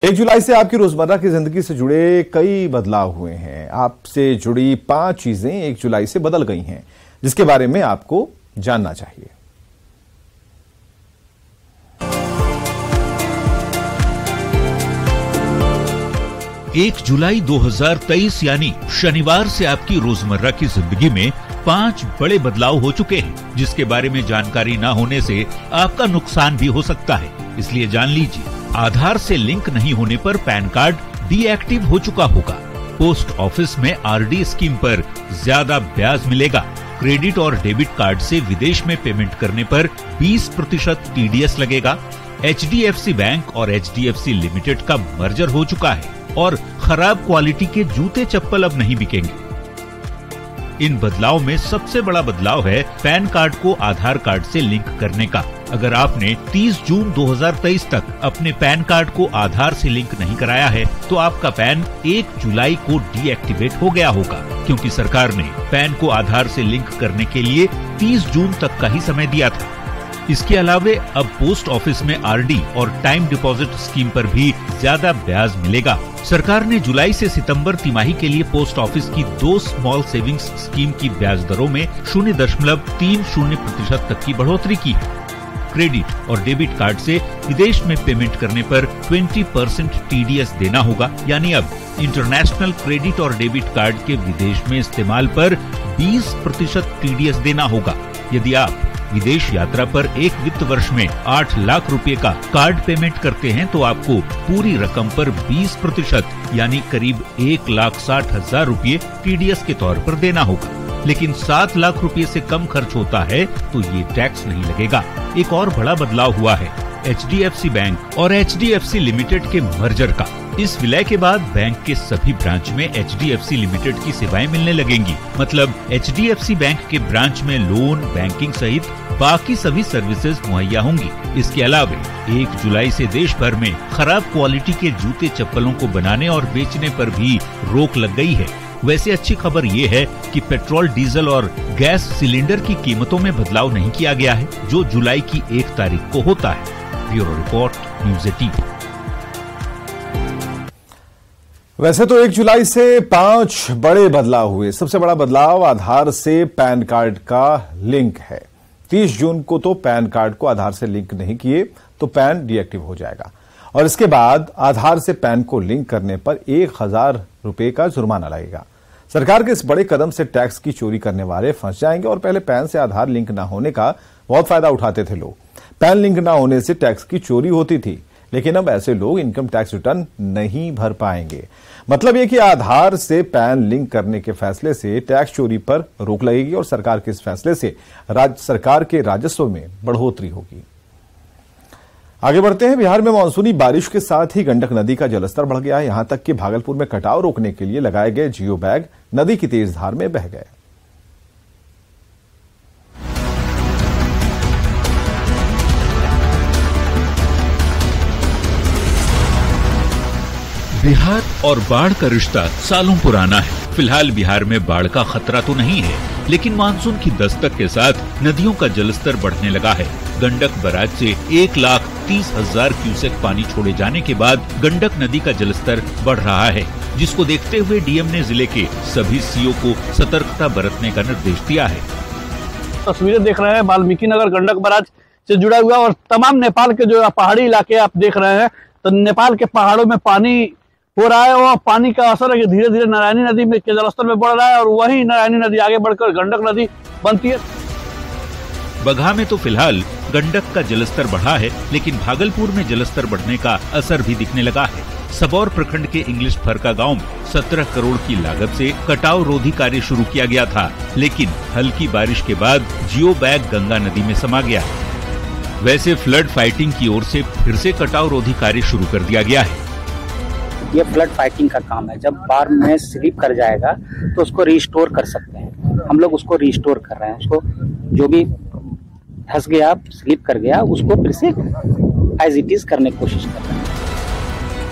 1 जुलाई से आपकी रोजमर्रा की जिंदगी से जुड़े कई बदलाव हुए हैं। आपसे जुड़ी 5 चीजें 1 जुलाई से बदल गई हैं, जिसके बारे में आपको जानना चाहिए। एक जुलाई 2023 यानी शनिवार से आपकी रोजमर्रा की जिंदगी में 5 बड़े बदलाव हो चुके हैं, जिसके बारे में जानकारी न होने से आपका नुकसान भी हो सकता है। इसलिए जान लीजिए। आधार से लिंक नहीं होने पर पैन कार्ड डीएक्टिव हो चुका होगा। पोस्ट ऑफिस में आरडी स्कीम पर ज्यादा ब्याज मिलेगा। क्रेडिट और डेबिट कार्ड से विदेश में पेमेंट करने पर 20% टीडीएस लगेगा। एचडीएफसी बैंक और एचडीएफसी लिमिटेड का मर्जर हो चुका है और खराब क्वालिटी के जूते चप्पल अब नहीं बिकेंगे। इन बदलाव में सबसे बड़ा बदलाव है पैन कार्ड को आधार कार्ड से लिंक करने का। अगर आपने 30 जून 2023 तक अपने पैन कार्ड को आधार से लिंक नहीं कराया है, तो आपका पैन 1 जुलाई को डीएक्टिवेट हो गया होगा, क्योंकि सरकार ने पैन को आधार से लिंक करने के लिए 30 जून तक का ही समय दिया था। इसके अलावे अब पोस्ट ऑफिस में आरडी और टाइम डिपॉजिट स्कीम पर भी ज्यादा ब्याज मिलेगा। सरकार ने जुलाई से सितंबर तिमाही के लिए पोस्ट ऑफिस की 2 स्मॉल सेविंग्स स्कीम की ब्याज दरों में 0.30% तक की बढ़ोतरी की है। क्रेडिट और डेबिट कार्ड से विदेश में पेमेंट करने पर 20% टीडीएस देना होगा, यानी अब इंटरनेशनल क्रेडिट और डेबिट कार्ड के विदेश में इस्तेमाल पर 20% टीडीएस देना होगा। यदि आप विदेश यात्रा पर एक वित्त वर्ष में 8 लाख रुपए का कार्ड पेमेंट करते हैं, तो आपको पूरी रकम पर 20% यानी करीब 1,60,000 रुपए टीडीएस के तौर पर देना होगा। लेकिन 7 लाख रुपए से कम खर्च होता है तो ये टैक्स नहीं लगेगा। एक और बड़ा बदलाव हुआ है एचडीएफसी बैंक और एचडीएफसी लिमिटेड के मर्जर का। इस विलय के बाद बैंक के सभी ब्रांच में एचडीएफसी लिमिटेड की सेवाएं मिलने लगेंगी। मतलब एचडीएफसी बैंक के ब्रांच में लोन, बैंकिंग सहित बाकी सभी सर्विसेज मुहैया होंगी। इसके अलावा 1 जुलाई से देश भर में खराब क्वालिटी के जूते चप्पलों को बनाने और बेचने पर भी रोक लग गई है। वैसे अच्छी खबर ये है कि पेट्रोल, डीजल और गैस सिलेंडर की कीमतों में बदलाव नहीं किया गया है, जो जुलाई की 1 तारीख को होता है। Bureau report, news 18। वैसे तो 1 जुलाई से 5 बड़े बदलाव हुए। सबसे बड़ा बदलाव आधार से पैन कार्ड का लिंक है। 30 जून को तो पैन कार्ड को आधार से लिंक नहीं किए तो पैन डीएक्टिव हो जाएगा, और इसके बाद आधार से पैन को लिंक करने पर 1,000 रुपए का जुर्माना लगेगा। सरकार के इस बड़े कदम से टैक्स की चोरी करने वाले फंस जाएंगे। और पहले पैन से आधार लिंक न होने का बहुत फायदा उठाते थे लोग। पैन लिंक न होने से टैक्स की चोरी होती थी, लेकिन अब ऐसे लोग इनकम टैक्स रिटर्न नहीं भर पाएंगे। मतलब ये कि आधार से पैन लिंक करने के फैसले से टैक्स चोरी पर रोक लगेगी और सरकार के इस फैसले से सरकार के राजस्व में बढ़ोतरी होगी। आगे बढ़ते हैं। बिहार में मानसूनी बारिश के साथ ही गंडक नदी का जलस्तर बढ़ गया है। यहां तक कि भागलपुर में कटाव रोकने के लिए लगाए गए जियो बैग नदी की तेज धार में बह गए। बिहार और बाढ़ का रिश्ता सालों पुराना है। फिलहाल बिहार में बाढ़ का खतरा तो नहीं है, लेकिन मानसून की दस्तक के साथ नदियों का जलस्तर बढ़ने लगा है। गंडक बराज से 1,30,000 क्यूसेक पानी छोड़े जाने के बाद गंडक नदी का जलस्तर बढ़ रहा है, जिसको देखते हुए डीएम ने जिले के सभी सीओ को सतर्कता बरतने का निर्देश दिया है। तस्वीरें देख रहे हैं वाल्मीकि नगर गंडक बराज से जुड़ा हुआ और तमाम नेपाल के जो पहाड़ी इलाके आप देख रहे हैं, तो नेपाल के पहाड़ों में पानी हो रहा है और पानी का असर है कि धीरे धीरे नारायणी नदी में के जलस्तर में बढ़ रहा है और वही नारायणी नदी आगे बढ़कर गंडक नदी बनती है। बगहा में तो फिलहाल गंडक का जलस्तर बढ़ा है, लेकिन भागलपुर में जलस्तर बढ़ने का असर भी दिखने लगा है। सबौर प्रखंड के इंग्लिश फरका गांव में 17 करोड़ की लागत से कटाव रोधी कार्य शुरू किया गया था, लेकिन हल्की बारिश के बाद जियो बैग गंगा नदी में समा गया। वैसे फ्लड फाइटिंग की ओर से फिर से कटाव रोधी कार्य शुरू कर दिया गया है। ये फ्लड फाइटिंग का काम है। जब बाढ़ में स्लिप कर जाएगा तो उसको रिस्टोर कर सकते हैं। हम लोग उसको रिस्टोर कर रहे हैं। उसको जो भी फंस गया, स्लिप कर गया, उसको फिर से एज इट इज करने की कोशिश कर रहे हैं।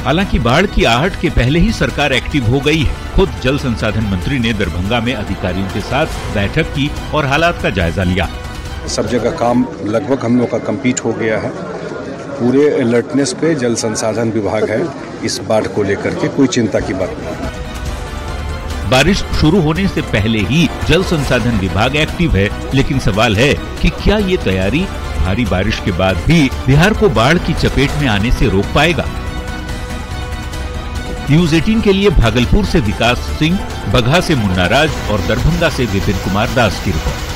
हालांकि बाढ़ की आहट के पहले ही सरकार एक्टिव हो गई है। खुद जल संसाधन मंत्री ने दरभंगा में अधिकारियों के साथ बैठक की और हालात का जायजा लिया। सब जगह काम लगभग हम लोग का कंप्लीट हो गया है। पूरे अलर्टनेस पे जल संसाधन विभाग है। इस बाढ़ को लेकर के कोई चिंता की बात नहीं। बारिश शुरू होने से पहले ही जल संसाधन विभाग एक्टिव है, लेकिन सवाल है कि क्या ये तैयारी भारी बारिश के बाद भी बिहार को बाढ़ की चपेट में आने से रोक पाएगा? न्यूज 18 के लिए भागलपुर से विकास सिंह, बगहा से मुन्ना राज और दरभंगा से विपिन कुमार दास की रिपोर्ट।